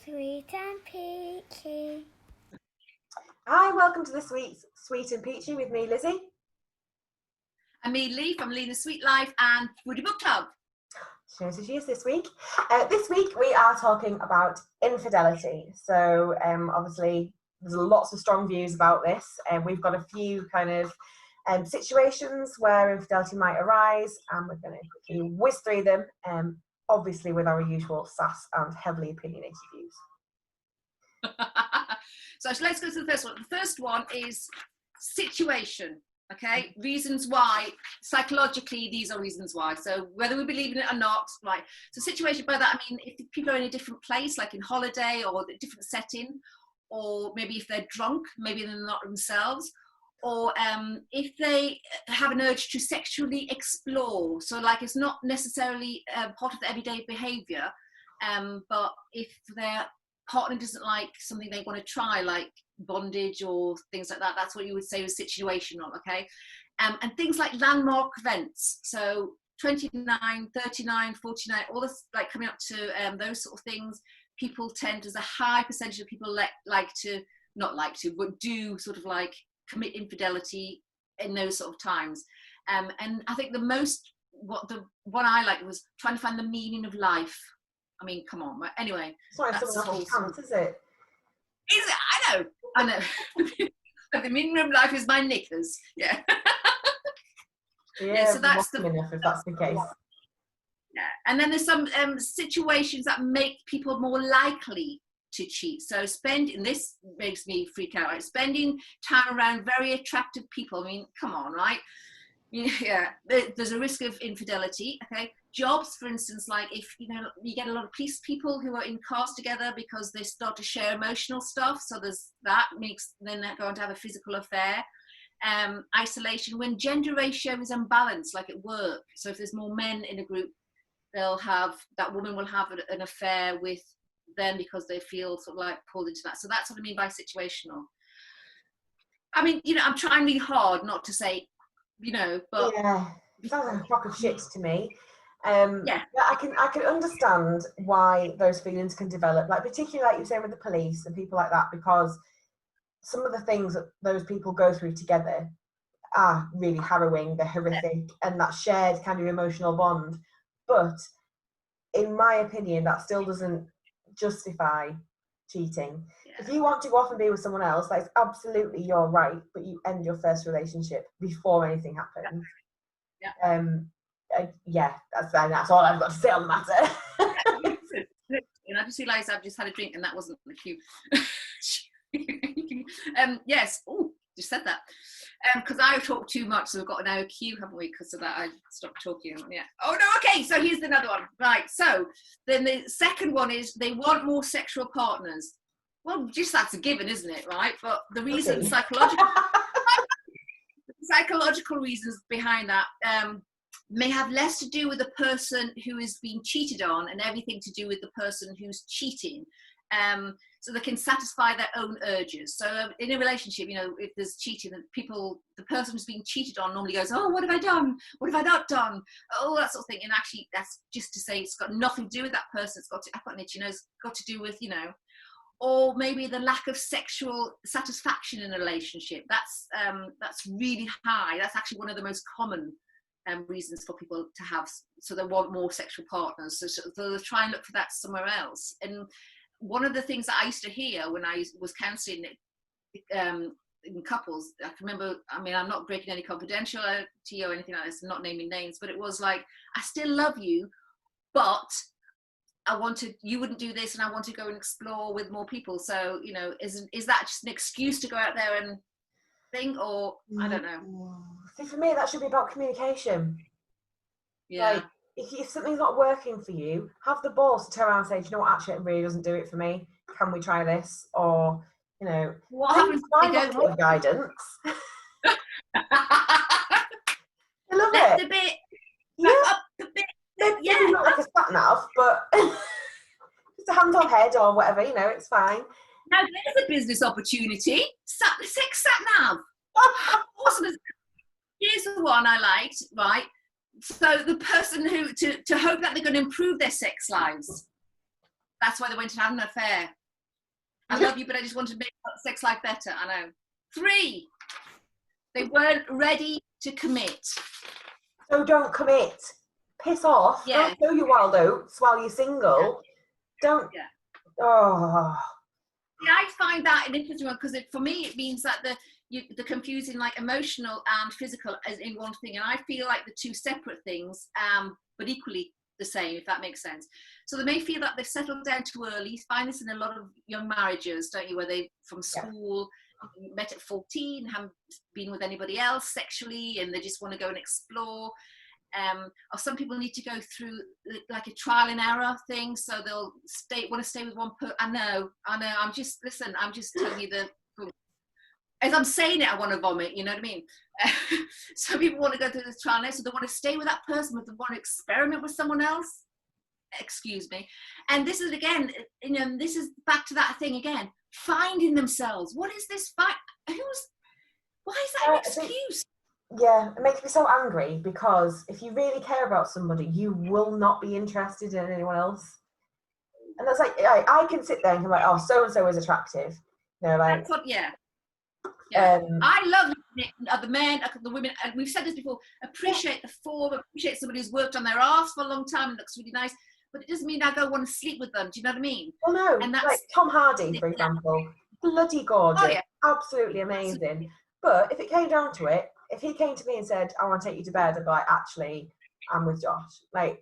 Sweet and Peachy. Hi, welcome to this week's Sweet and Peachy with me, Lizzie. And me, Lee, from Lean the Sweet Life and Foodie Book Club. Shows as she is this week. This week we are talking about infidelity. So obviously there's lots of strong views about this, and we've got a few kind of situations where infidelity might arise, and we're going to quickly whiz through them, obviously with our usual sass and heavily opinionated views. So let's go to the first one. The first one is situation. Okay, reasons why. Psychologically, these are reasons why. So whether we believe in it or not, right? So situation, by that I mean if people are in a different place, like in holiday or a different setting, or maybe if they're drunk, maybe they're not themselves, or if they have an urge to sexually explore. So like it's not necessarily part of the everyday behaviour, but if their partner doesn't like something they want to try, like bondage or things like that, that's what you would say was situational. Okay, and things like landmark events, so 29, 39, 49, all this, like coming up to those sort of things, people tend, there's a high percentage of people but do sort of like commit infidelity in those sort of times. And I think the one I liked was trying to find the meaning of life. I mean, come on. But anyway, It's not that's something else's pants, is it? Is it? I know. The meaning of life is my knickers. Yeah. Yeah, so that's enough if that's the case. Yeah, and then there's some situations that make people more likely to cheat. So this makes me freak out, right? Spending time around very attractive people. I mean, come on, right? Yeah, there's a risk of infidelity. Okay, jobs, for instance, like if you get a lot of police people who are in cars together because they start to share emotional stuff. So there's that makes then they're going to have a physical affair. Isolation, when gender ratio is unbalanced, like at work. So if there's more men in a group, that woman will have an affair with them because they feel sort of like pulled into that. So that's what I mean by situational. I mean, I'm trying really hard not to say, but yeah, it sounds like a crock of shit to me. Yeah, I can understand why those feelings can develop, like particularly like you're saying with the police and people like that, because some of the things that those people go through together are really harrowing, they're horrific, and that shared kind of emotional bond. But in my opinion, that still doesn't justify cheating. If you want to go off and be with someone else, that's absolutely your right, but you end your first relationship before anything happens. Yeah, that's all I've got to say on the matter. And I just realised I've just had a drink and that wasn't the cue. Yes. Oh, just said that. Because I talk too much, so we've got an hour queue, haven't we? Because of that, I stopped talking. Yeah. Oh no. Okay. So here's another one. Right. So then the second one is they want more sexual partners. Well, just that's a given, isn't it? Right. But the reason psychological reasons behind that may have less to do with the person who is being cheated on and everything to do with the person who's cheating. So they can satisfy their own urges. So in a relationship, if there's cheating, the person who's being cheated on normally goes, oh, what have I done? What have I not done? Oh, that sort of thing. And actually, that's just to say it's got nothing to do with that person. I've got an itch, it's got to do with, or maybe the lack of sexual satisfaction in a relationship. That's really high. That's actually one of the most common reasons for people to have. So they want more sexual partners. So they'll try and look for that somewhere else. And one of the things that I used to hear when I was counselling in couples, I can remember, I mean, I'm not breaking any confidentiality or anything like this, I'm not naming names, but it was like, I still love you, but you wouldn't do this, and I want to go and explore with more people. So, is that just an excuse to go out there and think, or I don't know. See, for me, that should be about communication. Yeah. Like, if something's not working for you, have the balls to turn around and say, do you know what, actually, it really doesn't do it for me. Can we try this? Or, what happens if they don't? Guidance. I love Left it. A bit. Yeah. Up the bit. Maybe not like a sat nav, but just a hand on head or whatever, it's fine. Now there's a business opportunity. Sex sat nav. Awesome. Here's the one I liked, right? So the person who to hope that they're going to improve their sex lives. That's why they went and had an affair. I love you, but I just want to make sex life better. I know. 3, they weren't ready to commit. So don't commit. Piss off. Yeah. Don't sow your wild oats while you're single. Yeah. Don't. Yeah. Oh. Yeah, I find that an interesting one because for me it means that the confusing like emotional and physical as in one thing, and I feel like the two separate things, but equally the same, if that makes sense. So they may feel that they've settled down too early. You find this in a lot of young marriages, don't you, where they from school met at 14, haven't been with anybody else sexually, and they just want to go and explore. Or some people need to go through like a trial and error thing, so they'll want to stay with one person. I know. I'm just telling you as I'm saying it, I want to vomit. You know what I mean? Some people want to go through this trial and error, so they want to stay with that person, but they want to experiment with someone else. Excuse me. And this is again, this is back to that thing again. Finding themselves. What is this fight? Why is that an excuse? Yeah, it makes me so angry because if you really care about somebody, you will not be interested in anyone else. And that's like, I can sit there and be like, oh, so and so is attractive. Like. That's what, yeah. I love the men, the women, and we've said this before. Appreciate the form. Appreciate somebody who's worked on their arse for a long time and looks really nice. But it doesn't mean I go want to sleep with them. Do you know what I mean? Well, no. And that's like Tom Hardy, for example, bloody gorgeous, absolutely amazing. But if it came down to it, if he came to me and said, I want to take you to bed, I'd be like, actually, I'm with Josh. Like,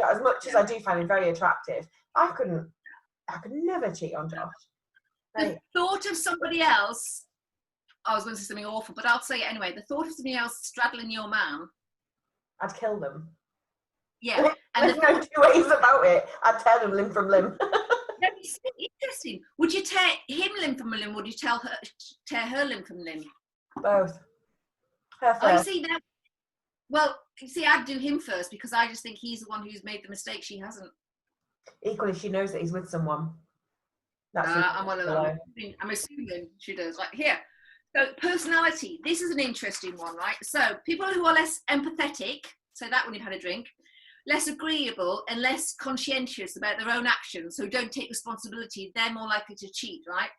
as much as I do find him very attractive, I could never cheat on Josh. Like, the thought of somebody else, I was going to say something awful, but I'll say it anyway. The thought of somebody else straddling your man, I'd kill them. Yeah. And there's no two ways about it. I'd tear them limb from limb. That's interesting. Would you tear him limb from limb, or would you tear her limb from limb? Both. Her first. Oh, you see now. Well, you see, I'd do him first because I just think he's the one who's made the mistake. She hasn't. Equally, she knows that he's with someone. That's I'm one of them. I'm assuming she does. Like here. So personality. This is an interesting one, right? So people who are less empathetic. Say that when you've had a drink. Less agreeable and less conscientious about their own actions, so don't take responsibility, they're more likely to cheat, right?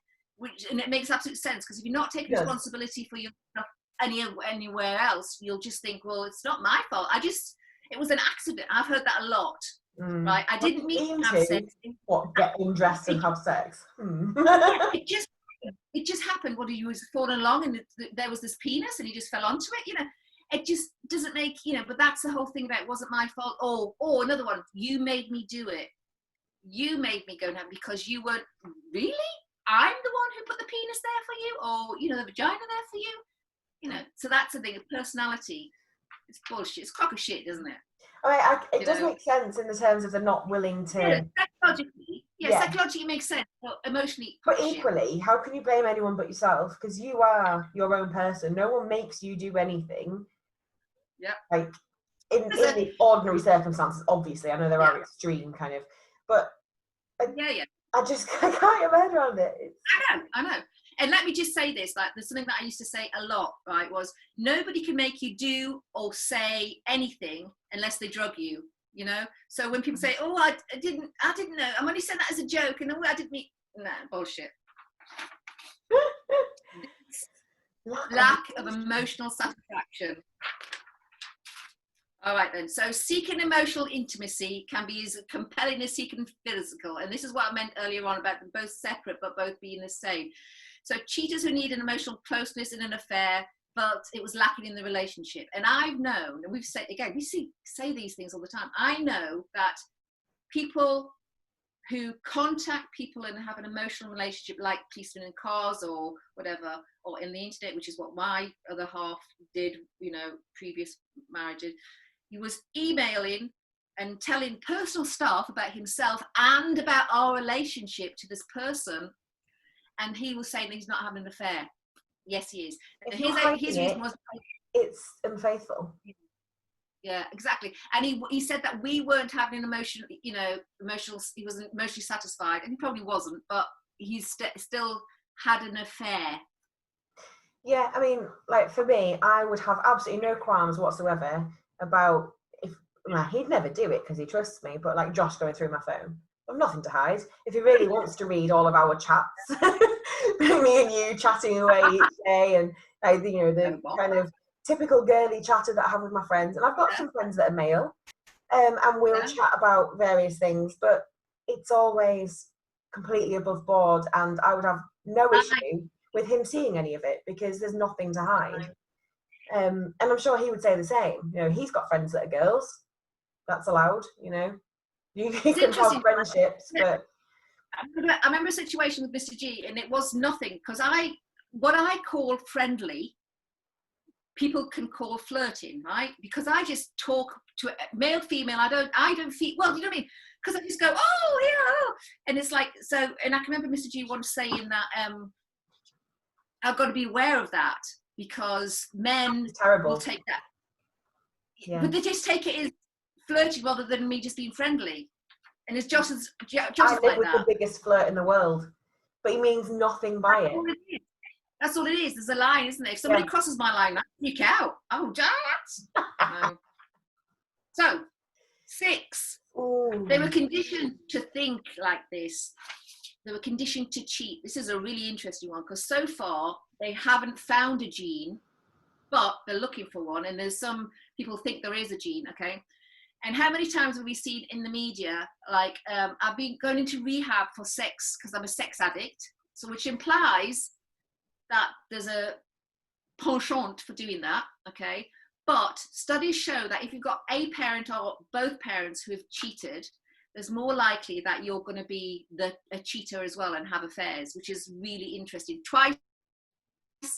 And it makes absolute sense, because if you're not taking responsibility for your stuff anywhere else, you'll just think, well, it's not my fault. It was an accident. I've heard that a lot, right? I didn't mean to have sex. What, get undressed and have sex? It just happened. What, he was falling along and there was this penis and he just fell onto it, It just doesn't make, but that's the whole thing about it wasn't my fault. Or another one, you made me do it. You made me go now because you weren't, really? I'm the one who put the penis there for you? Or, the vagina there for you? So that's the thing, of personality. It's bullshit. It's crock of shit, doesn't it? It does make sense in the terms of they're not willing to... Psychologically it makes sense, but emotionally... But equally, how can you blame anyone but yourself? Because you are your own person. No one makes you do anything. Yeah. Like, in the ordinary circumstances, obviously. I know there are extreme kind of... But... I can't get my head around it. I know. And let me just say this, like, there's something that I used to say a lot, right, was nobody can make you do or say anything unless they drug you, So when people say, oh, I didn't know, I'm only saying that as a joke, and I didn't mean, no, bullshit. Lack of emotional satisfaction. All right then, so seeking emotional intimacy can be as compelling as seeking physical, and this is what I meant earlier on about them both separate but both being the same. So cheaters who need an emotional closeness in an affair, but it was lacking in the relationship. And I've known, and we've said, again, we say these things all the time. I know that people who contact people and have an emotional relationship, like policemen in cars or whatever, or in the internet, which is what my other half did, previous marriages, he was emailing and telling personal stuff about himself and about our relationship to this person. And he was saying that he's not having an affair. Yes, he is. His reason was it's unfaithful. Yeah, exactly. And he said that we weren't having an emotional. He wasn't emotionally satisfied, and he probably wasn't, but he's still had an affair. Yeah, I mean, like for me, I would have absolutely no qualms whatsoever about he'd never do it because he trusts me, but like Josh going through my phone. I've nothing to hide. If he really wants to read all of our chats, me and you chatting away each day, and you know, the kind of typical girly chatter that I have with my friends. And I've got some friends that are male, and we'll chat about various things, but it's always completely above board, and I would have no issue with him seeing any of it because there's nothing to hide. And I'm sure he would say the same. You know, he's got friends that are girls. That's allowed, you know. You can have friendships, but I remember a situation with Mr. G, and it was nothing, because what I call friendly, people can call flirting, right? Because I just talk to male, female. I don't feel, well, you know what I mean? Because I just go, oh yeah, and it's like, so. And I can remember Mr. G once saying that I've got to be aware of that, because men will take that, but they just take it as flirting rather than me just being friendly. And it's just as I live with the biggest flirt in the world, but he means nothing by it. That's all it is. There's a line, isn't there? If somebody crosses my line, I freak out. Oh, Dad! No. So, 6. Ooh. They were conditioned to think like this. They were conditioned to cheat. This is a really interesting one, because so far they haven't found a gene, but they're looking for one. And there's some people think there is a gene, okay? And how many times have we seen in the media, like, I've been going into rehab for sex because I'm a sex addict, so which implies that there's a penchant for doing that, okay? But studies show that if you've got a parent or both parents who have cheated, there's more likely that you're going to be a cheater as well and have affairs, which is really interesting. Twice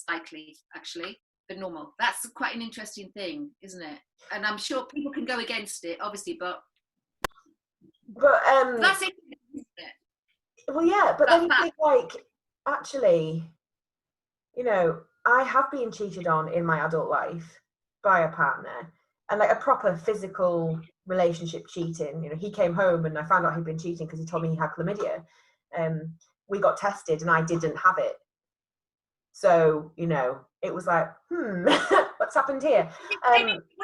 likely, actually, than normal. That's quite an interesting thing, isn't it? And I'm sure people can go against it, obviously, but that's it, isn't it? Well, yeah, but then you think, like, actually, you know, I have been cheated on in my adult life by a partner, and like a proper physical relationship cheating. You know, he came home and I found out he'd been cheating because he told me he had chlamydia. We got tested and I didn't have it. So, you know, it was like, what's happened here? Was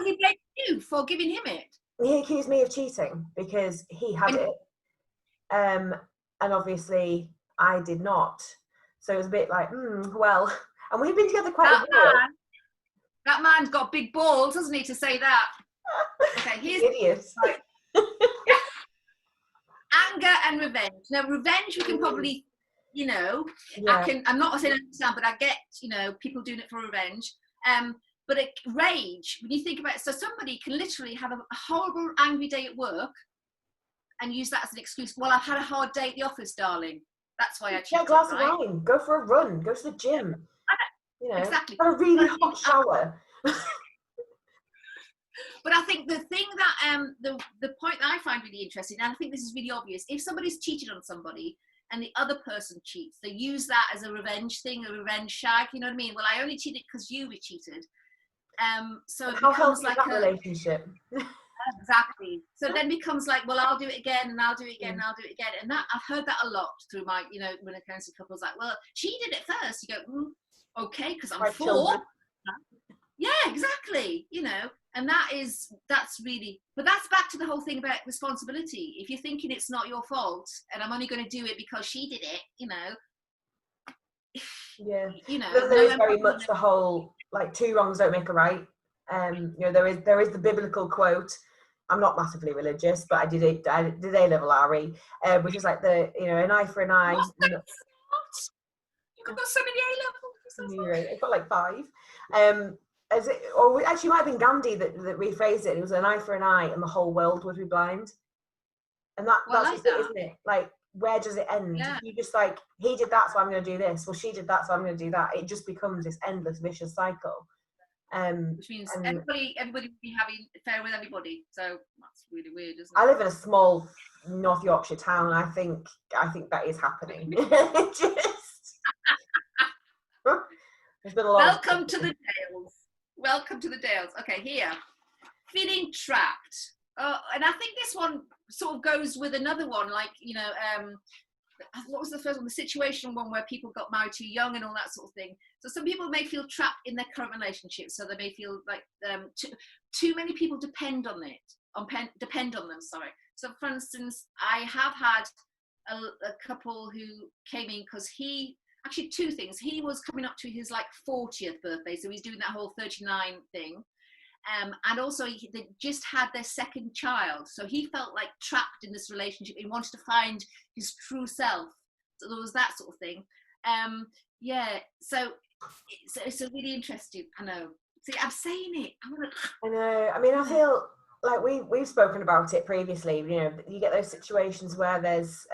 he blaming you for giving him it? He accused me of cheating because he had it. And obviously I did not. So it was a bit like, well, and we've been together quite a while. That man's got big balls, hasn't he, to say that? Okay, here's idiots. Right. Anger and revenge. Now, revenge we can probably, you know, I'm not saying I understand, but I get, you know, people doing it for revenge. But rage, when you think about it, so somebody can literally have a horrible, angry day at work and use that as an excuse. Well, I've had a hard day at the office, darling. That's why I cheated. Get a glass of wine. Go for a run. Go to the gym. You know, exactly. Have a really hot shower. But I think the thing that the point that I find really interesting, and I think this is really obvious, if somebody's cheated on somebody and the other person cheats, they use that as a revenge thing, a revenge shag. You know what I mean? Well, I only cheated because you were cheated. So it becomes like a relationship. Exactly. So then becomes like, well, I'll do it again, and I'll do it again, and I'll do it again. And that I've heard that a lot through my, you know, when it comes to couples, like, well, she did it first. You go, okay, because I'm 4. Yeah, exactly. You know, and that's really, but that's back to the whole thing about responsibility. If you're thinking it's not your fault and I'm only going to do it because she did it, you know. Yeah. You know, there is very much the whole, like, 2 wrongs don't make a right. You know, there is the biblical quote. I'm not massively religious, but I did A-level RE, which is like an eye for an eye. You've got so many A-levels. I've got like 5. Actually, it might have been Gandhi that rephrased it. It was an eye for an eye, and the whole world would be blind. And that's just it, isn't it? Like, where does it end? Yeah. You just like, he did that, so I'm going to do this. Well, she did that, so I'm going to do that. It just becomes this endless vicious cycle. Which means everybody will be having affair with everybody. So that's really weird, isn't it? I live in a small North Yorkshire town, and I think that is happening. There's been a lot. Welcome to the Dales. Welcome to the Dales. Okay, here, feeling trapped. And I think this one sort of goes with another one, like, you know, what was the first one? The situation one where people got married too young and all that sort of thing. So some people may feel trapped in their current relationship, so they may feel like too many people depend on them. Sorry. So for instance, I have had a couple who came in because actually two things. He was coming up to his like 40th birthday, so he's doing that whole 39 thing. And also they just had their second child, so he felt like trapped in this relationship. He wanted to find his true self, so there was that sort of thing. So it's a really interesting. I know. See, I'm saying it. I know. I mean, I feel like we've spoken about it previously. You know, you get those situations where there's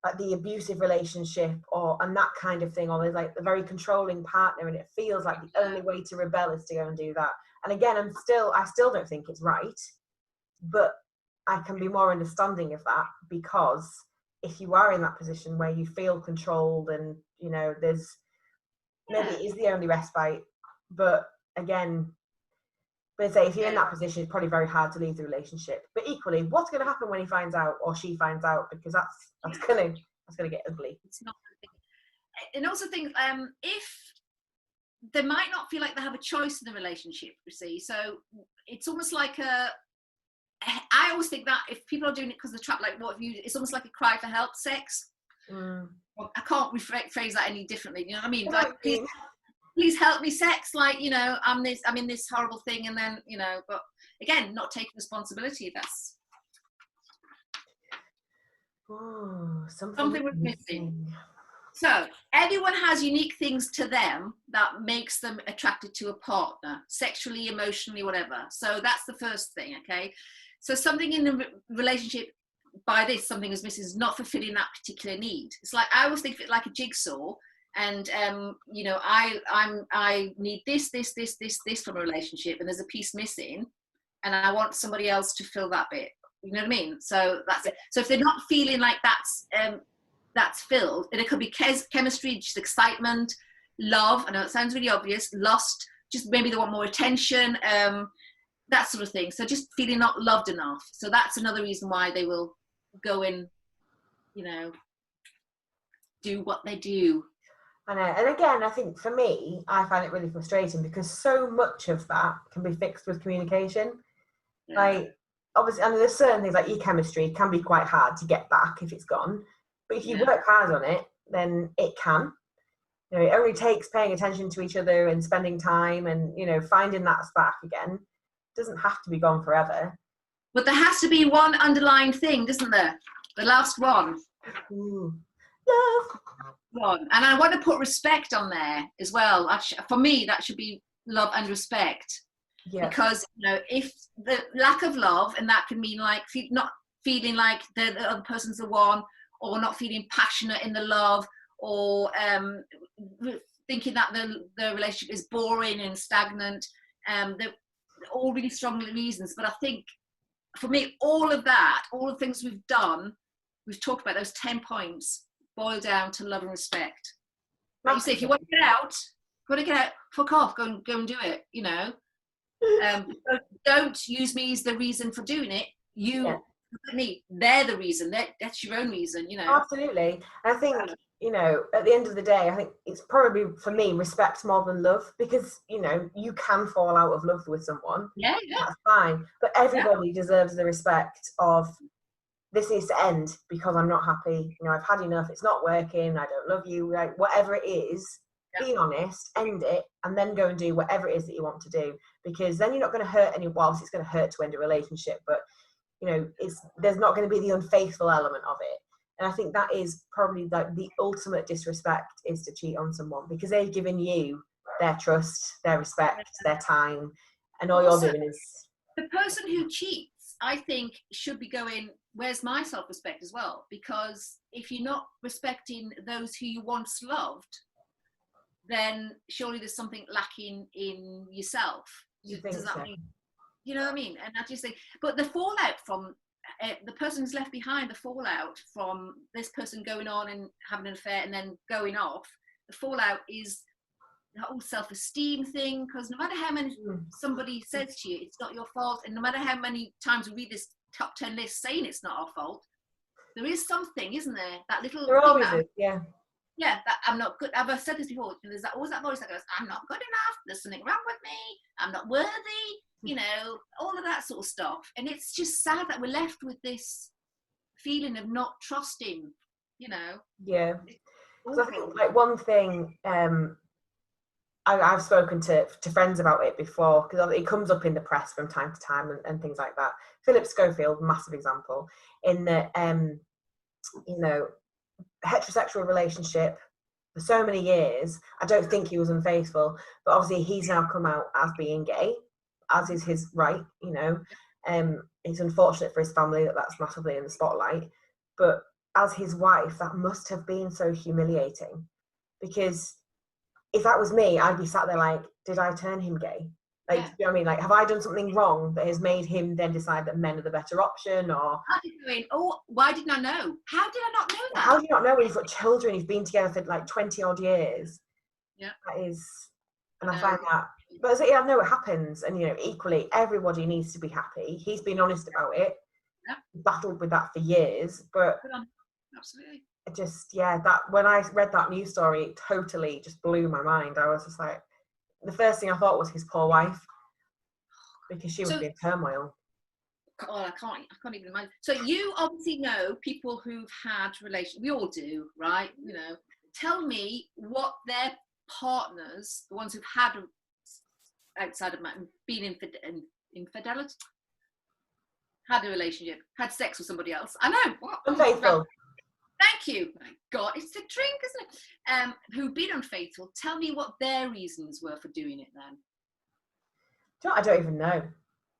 like the abusive relationship and that kind of thing, or there's like the very controlling partner, and it feels like the only way to rebel is to go and do that. And again, I still don't think it's right, but I can be more understanding of that, because if you are in that position where you feel controlled and, you know, there's maybe it is the only respite, but again, but say if you're in that position, it's probably very hard to leave the relationship. But equally, what's going to happen when he finds out or she finds out? Because that's gonna get ugly. It's not. And also think if they might not feel like they have a choice in the relationship, you see. So it's almost like I always think that if people are doing it because they're trapped, like what have you? It's almost like a cry for help sex. Well, I can't rephrase that any differently. You know what I mean? Like, please help me sex. Like, you know, I'm in this horrible thing, and then, you know, but again, not taking responsibility. That's something we're missing. So everyone has unique things to them that makes them attracted to a partner, sexually, emotionally, whatever. So that's the first thing, okay? So something in the relationship, by this, something is missing, is not fulfilling that particular need. It's like, I always think of it like a jigsaw, and you know, I need this from a relationship, and there's a piece missing, and I want somebody else to fill that bit. You know what I mean? So that's it. So if they're not feeling like that's filled, and it could be chemistry, just excitement, love. I know it sounds really obvious. Lust, just maybe they want more attention, that sort of thing. So just feeling not loved enough. So that's another reason why they will go in, you know, do what they do. I know. And again, I think for me, I find it really frustrating because so much of that can be fixed with communication. Yeah. Like, obviously, and there's certain things like your chemistry can be quite hard to get back if it's gone. But if you work hard on it, then it can. You know, it only takes paying attention to each other and spending time and, you know, finding that spark again. It doesn't have to be gone forever. But there has to be one underlying thing, doesn't there? The last one. Ooh. Love. One. And I want to put respect on there as well. For me, that should be love and respect. Yeah. Because, you know, if the lack of love, and that can mean like not feeling like the other person's the one, or not feeling passionate in the love, or thinking that the relationship is boring and stagnant. They're all really strong reasons. But I think, for me, all of that, all the things we've done, we've talked about, those 10 points, boil down to love and respect. Like you say, if you want to get out, fuck off, go and do it, you know. Don't use me as the reason for doing it. Me, they're the reason. That's your own reason, you know. Absolutely. I think, you know, at the end of the day, I think it's probably, for me, respect more than love, because, you know, you can fall out of love with someone. Yeah. That's fine. But everybody deserves the respect of, this needs to end because I'm not happy. You know, I've had enough. It's not working. I don't love you. Like, whatever it is, being honest, end it, and then go and do whatever it is that you want to do. Because then you're not going to hurt anyone. Well, obviously it's going to hurt to end a relationship, but, you know, there's not going to be the unfaithful element of it. And I think that is probably like the ultimate disrespect, is to cheat on someone, because they've given you their trust, their respect, their time, and all you're doing is... The person who cheats, I think, should be going, where's my self-respect as well? Because if you're not respecting those who you once loved, then surely there's something lacking in yourself. Does that mean, you know what I mean? And I just think, but the fallout from the person who's left behind, the fallout from this person going on and having an affair and then going off, the fallout is the whole self-esteem thing. Because no matter how many somebody says to you, it's not your fault, and no matter how many times we read this top 10 list saying it's not our fault, there is something, isn't there? That little. There always is, yeah. Yeah, that I'm not good. I've said this before. There's always that voice that goes, I'm not good enough. There's something wrong with me. I'm not worthy. you know, all of that sort of stuff. And it's just sad that we're left with this feeling of not trusting, you know. Yeah. So I think like one thing, I've spoken to friends about it before, because it comes up in the press from time to time and things like that. Philip Schofield, massive example, in that, you know, heterosexual relationship for so many years. I don't think he was unfaithful, but obviously he's now come out as being gay, as is his right, you know. It's unfortunate for his family that that's massively in the spotlight, but as his wife, that must have been so humiliating, because if that was me, I'd be sat there like, did I turn him gay? Like, Yeah. do you know what I mean? Like, have I done something wrong that has made him then decide that men are the better option? Or Going, oh, why didn't I know? How did I not know that? how do you not know when you've got children, you've been together for like 20 odd years? Yeah. That is, and I find that, but I know it happens, and you know, equally, everybody needs to be happy. He's been honest about it. Yeah. Battled with that for years, but absolutely. Just, yeah, that when I read that news story, it totally just blew my mind. I was just like, the first thing I thought was his poor wife, because she must be in turmoil. Oh, I can't even imagine. So you obviously know people who've had relations. We all do, right? You know, tell me what their partners, the ones who've had outside of been infidelity, had a relationship, had sex with somebody else. I know. What? Unfaithful. Thank you. My God, it's the drink, isn't it? Who've been unfaithful. Tell me what their reasons were for doing it then. Do you know, I don't even know.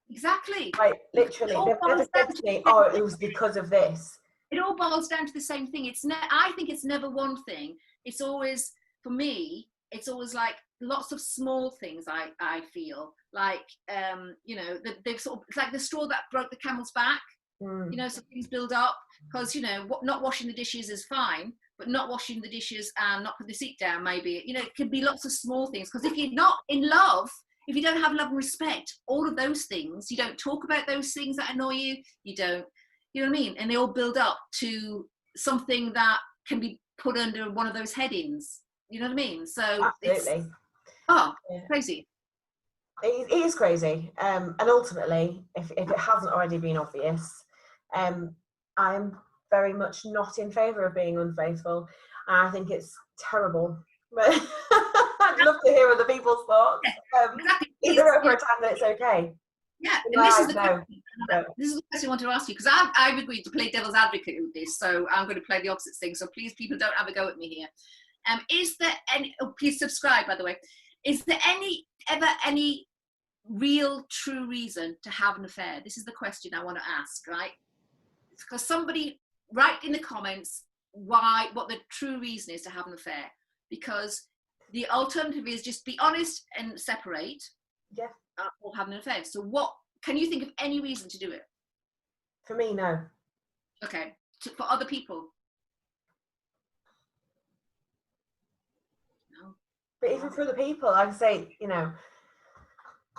Exactly. Like, literally, they've never said to me, oh, it was because of this. It all boils down to the same thing. I think it's never one thing. It's always, for me, it's always like lots of small things. I feel like, you know, they've sort of, it's like the straw that broke the camel's back. You know, some things build up, because, you know, not washing the dishes is fine, but not washing the dishes and not putting the seat down, maybe, you know, it can be lots of small things. Because if you're not in love, if you don't have love and respect, all of those things, you don't talk about those things that annoy you, you don't, you know what I mean? And they all build up to something that can be put under one of those headings. You know what I mean? So absolutely. It's crazy. It is crazy. And ultimately, if it hasn't already been obvious, I'm very much not in favour of being unfaithful. I think it's terrible. But I'd love to hear other people's thoughts. Exactly. Is there ever a time that it's okay? Yeah, and this is the question I want to ask you, because I've agreed to play devil's advocate with this, so I'm going to play the opposite thing. So please, people, don't have a go at me here. Is there any? Oh, please subscribe, by the way. Is there ever any real, true reason to have an affair? This is the question I want to ask, right? Because somebody write in the comments what the true reason is to have an affair. Because the alternative is just be honest and separate. Yeah. Or have an affair. So what, can you think of any reason to do it? For me, no. Okay. For other people? No. But even for other people, like I say, you know,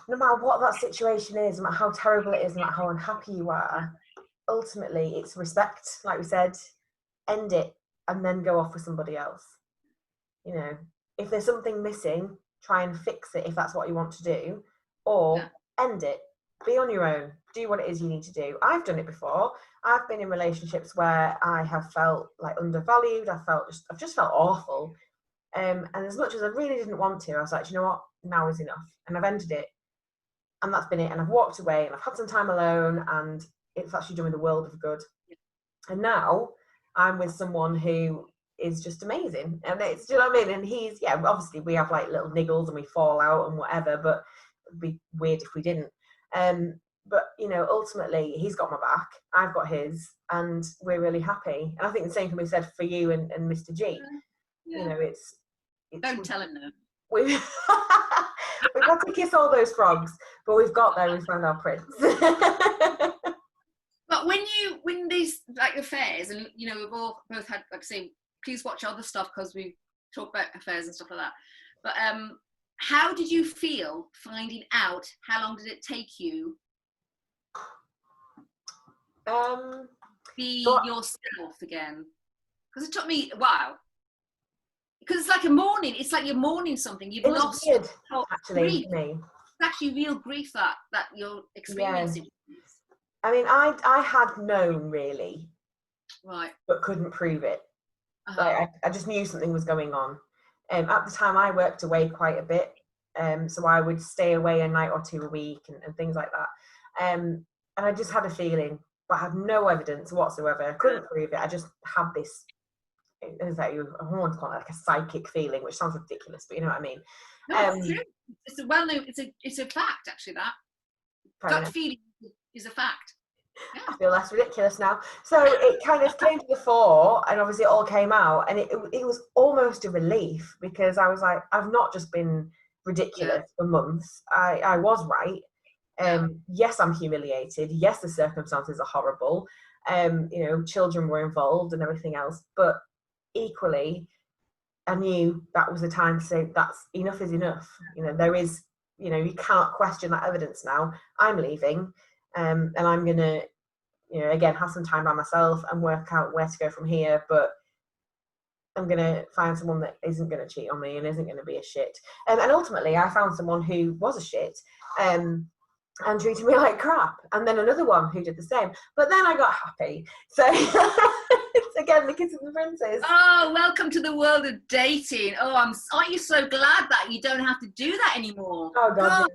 no matter what that situation is, no matter how terrible it is, no matter how unhappy you are, ultimately it's respect. Like we said, end it and then go off with somebody else. You know, if there's something missing, try and fix it if that's what you want to do, or end it. Be on your own. Do what it is you need to do. I've done it before. I've been in relationships where I have felt like undervalued. I've just felt awful. And as much as I really didn't want to, I was like, you know what? Now is enough. And I've ended it. And that's been it. And I've walked away and I've had some time alone, and it's actually done me the world of good. And now I'm with someone who is just amazing. And it's, do you know what I mean? And he's, yeah, obviously we have like little niggles and we fall out and whatever, but it'd be weird if we didn't. But, you know, ultimately he's got my back, I've got his, and we're really happy. And I think the same can be said for you and Mr. G. You know, it's don't tell him no. We've had to kiss all those frogs, but we've got there. We found our prince. But when these like affairs, and you know, we've all both had, like I say, please watch other stuff because we talk about affairs and stuff like that. But how did you feel finding out? How long did it take you? Be yourself again, because it took me a while. Because it's like a mourning. It's like you're mourning something. You've lost. Weird, actually, for me. actually real grief that you're experiencing. I mean, I had known really, Right. but couldn't prove it. Uh-huh. Like I just knew something was going on. At the time, I worked away quite a bit, so I would stay away a night or two a week and things like that. And I just had a feeling, but I had no evidence whatsoever. I couldn't prove it. I just had this. I want to call it like a psychic feeling, which sounds ridiculous, but you know what I mean. No, it's true. It's a well-known. It's a fact, actually. That gut feeling is a fact. Yeah. I feel less ridiculous now. So it kind of came to the fore, and obviously it all came out, and it was almost a relief, because I was like, I've not just been ridiculous for months. I was right. Yes, I'm humiliated. Yes, the circumstances are horrible. You know, children were involved and everything else, but equally, I knew that was the time to say that's enough is enough. You know, there is, you know, you can't question that evidence now. I'm leaving, and I'm gonna, you know, again, have some time by myself and work out where to go from here. But I'm gonna find someone that isn't gonna cheat on me and isn't gonna be a shit. And ultimately, I found someone who was a shit. And treated me like crap, and then another one who did the same, but then I got happy. So it's again the kiss of the princess. Oh, welcome to the world of dating. Oh, aren't you so glad that you don't have to do that anymore? Oh god,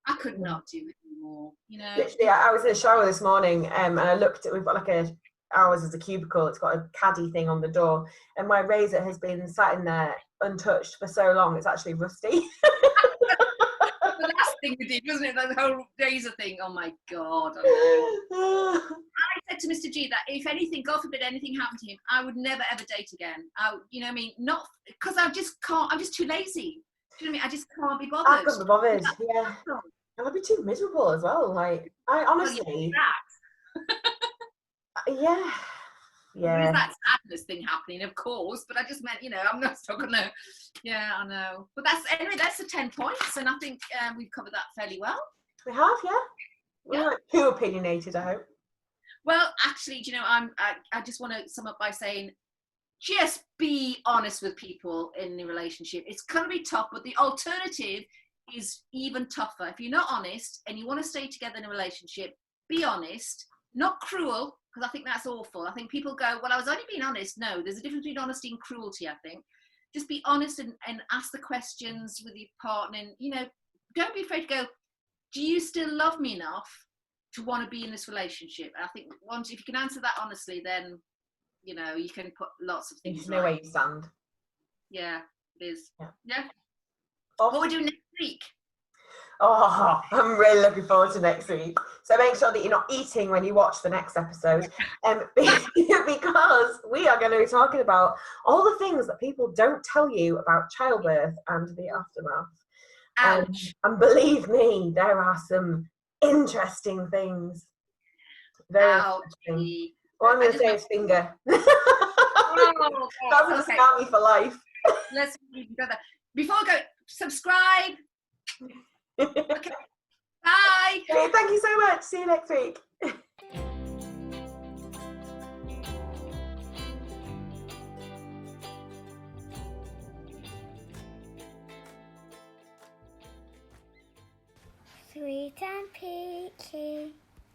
I could not do it anymore, you know. Literally, I was in the shower this morning, and I looked at, we've got like ours is a cubicle, it's got a caddy thing on the door, and my razor has been sat in there untouched for so long it's actually rusty. The last thing we did, wasn't it? That whole razor thing. Oh my god! I said to Mr. G that if anything, God forbid, anything happened to him, I would never ever date again. You know what I mean? Not because I just can't. I'm just too lazy. Do you know what I mean? I just can't be bothered. I couldn't be bothered. Yeah, and I'd be too miserable as well. Like I honestly, yeah. There is that sadness thing happening, of course, but I just meant, you know, I'm not gonna. Yeah, I know. But that's the 10 points, and I think we've covered that fairly well. We have, yeah. We're not too opinionated, I hope. Well, actually, do you know, I just want to sum up by saying, just be honest with people in the relationship. It's going to be tough, but the alternative is even tougher. If you're not honest and you want to stay together in a relationship, be honest, not cruel. Because I think that's awful. I think people go, well, I was only being honest. No, there's a difference between honesty and cruelty, I think. Just be honest and ask the questions with your partner. And, you know, don't be afraid to go, do you still love me enough to want to be in this relationship? And I think if you can answer that honestly, then, you know, you can put lots of things You know where you stand. Yeah, it is. Yeah. Awesome. What we do next week? Oh, I'm really looking forward to next week. So make sure that you're not eating when you watch the next episode, because we are going to be talking about all the things that people don't tell you about childbirth and the aftermath. Ouch. And believe me, there are some interesting things. Very interesting. All I'm going to say is finger. Oh, That's going to scar me for life. Let's go there. Before I go, subscribe. Okay. Bye. Okay, thank you so much. See you next week. 'Sweet and Peachy.